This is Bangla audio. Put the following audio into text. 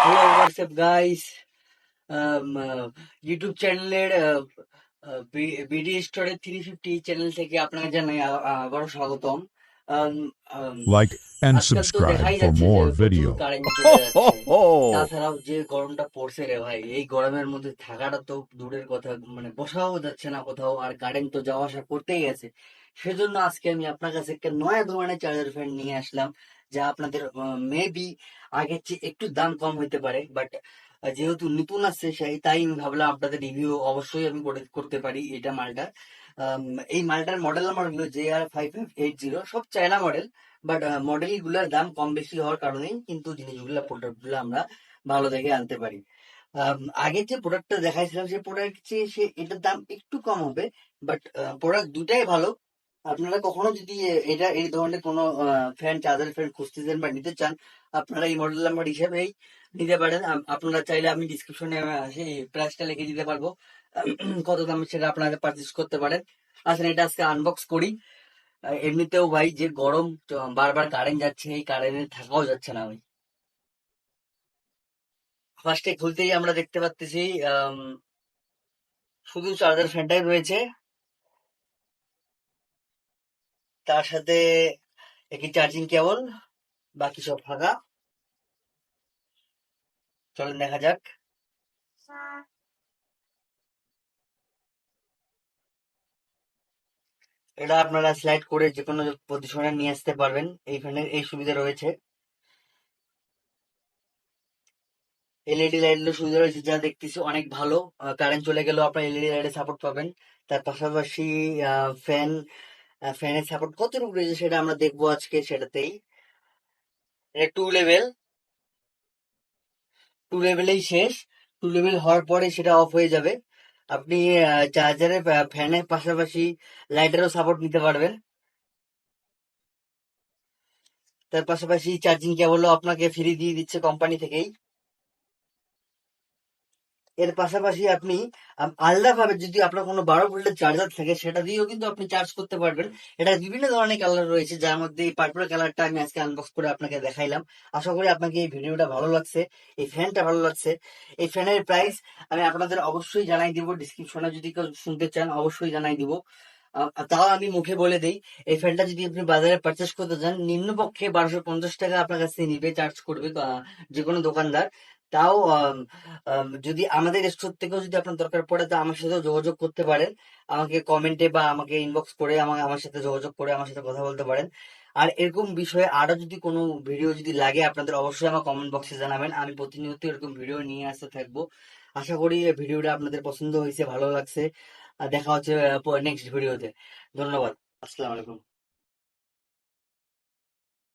হ্যালো হোয়াটসঅ্যাপ গাইস, ইউটিউব চ্যানেলের বিডি স্টোরের 350 চ্যানেল থেকে আপনাকে জানাই আবারও স্বাগতম। আম, আম, Like and আজকাল তো subscribe দেখাই for যাচ্ছে যে more প্রচুর video. কারেন্ট চলে Ho ho যাচ্ছে। ho! তাছাড়াও যে গরমটা পড়ছে রে ভাই, এই গরমের মধ্যে থাকাটা তো দূরের কথা, মানে বসাও যাচ্ছে না কোথাও, আর কারেন্ট তো যাওয়া আসা করতেই আছে। সেজন্য আজকে আমি আপনার কাছে একটা নয়া ধরনের চার্জার ফ্যান নিয়ে আসলাম, যা আপনাদের মেবি আগের চেয়ে একটু দাম কম হইতে পারে, বাট যেহেতু নতুন আসছে তাই আমি ভাবলাম আপনাদের রিভিউ অবশ্যই আমি করতে পারি এটা মালটা। এই মালটার মডেল নাম্বার হলো JR5580, সব চায়না মডেল, বাট মডেল গুলার দাম কম বেশি হওয়ার কারণেই কিন্তু জিনিসগুলা প্রোডাক্ট গুলো আমরা ভালো দেখে আনতে পারি। আগে যে প্রোডাক্টটা দেখাইছিলাম সেই প্রোডাক্ট চেয়ে এটার দাম একটু কম হবে, বাট প্রোডাক্ট দুটাই ভালো। আপনারা কখনো যদি এটা এই ধরনের কোনো ফ্যান, চার্জার ফ্যান খুঁজতেছেন বা নিতে চান, আপনারা এই মডেল নাম্বার হিসেবেই নিতে পারেন। আপনারা চাইলে আমি ডিসক্রিপশনে সেই প্রাইসটা লিখে দিতে পারবো, কত দামে সেটা আপনারা পারচেস করতে পারেন। আসলে এটা আজকে আনবক্স করি। এমনিতেও ভাই যে গরম, বারবার কারেন্ট যাচ্ছে, এই কারেন্টে থাকাও যাচ্ছে না ভাই। ফার্স্টে খুলতেই আমরা দেখতে পাচ্তেছি শুধু চার্জার ফ্যানটাই রয়েছে, তার সাথে একটি চার্জিং কেবল, বাকি সব ফাঁকা। চলেন দেখা যাক। এটা আপনারা স্লাইড করে যে কোনো পজিশনে নিয়ে আসতে পারবেন, এই ফ্যানের এই সুবিধা রয়েছে। এলইডি লাইটের সুবিধা রয়েছে, যা দেখতেছি অনেক ভালো। কারেন্ট চলে গেলেও আপনার এলইডি লাইটের সাপোর্ট পাবেন। তার পাশাপাশি ফ্যান, ফ্যানের সাপোর্ট কতটুকু রয়েছে সেটা আমরা দেখবো আজকে সেটাতেই। এটা টু লেভেলেই শেষ। টু লেভেল হওয়ার পরে সেটা অফ হয়ে যাবে। আপনি চার্জারের, ফ্যানের পাশাপাশি লাইটেরও সাপোর্ট নিতে পারবেন। তার পাশাপাশি চার্জিং কেবলও আপনাকে ফ্রি দিয়ে দিচ্ছে কোম্পানি থেকেই। এর পাশাপাশি আপনি আলাদাভাবে যদি আপনার কোনো 12 ভোল্টের চার্জার থাকে সেটা দিয়েও কিন্তু আপনি চার্জ করতে পারবেন। এটা বিভিন্ন ধরনের কালার রয়েছে, যার মধ্যে এই পার্পল কালারটা আমি আজকে আনবক্স করে আপনাকে দেখাইলাম। আশা করি আপনাকে এই ভিডিওটা ভালো লাগছে, এই ফ্যানটা ভালো লাগছে। এই ফ্যানের প্রাইস আমি আপনাদের অবশ্যই জানাই দিব, ডিসক্রিপশনে যদি কেউ শুনতে চান অবশ্যই জানাই দিব। তাও আমি মুখে বলে দিই, এই ফ্যানটা যদি আপনি বাজারে পারচেস করতে চান, নিম্নপক্ষে 1250 টাকা আপনার কাছ থেকে নিবে, চার্জ করবে যে কোনো দোকানদার। তাও যদি আমাদের স্টোর থেকেও যদি আপনার দরকার পড়ে, তো আমার সাথেও যোগাযোগ করতে পারেন। আমাকে কমেন্টে বা আমাকে ইনবক্স করে আমার সাথে যোগাযোগ করে আমার সাথে কথা বলতে পারেন। আর এরকম বিষয়ে আরো যদি কোনো ভিডিও যদি লাগে আপনাদের, অবশ্যই আমার কমেন্ট বক্সে জানাবেন, আমি প্রতিনিয়ত এরকম ভিডিও নিয়ে আসতে থাকবো। আশা করি এই ভিডিওটা আপনাদের পছন্দ হয়েছে, ভালো লাগছে। আর দেখা হচ্ছে নেক্সট ভিডিওতে। ধন্যবাদ। আসসালামু আলাইকুম।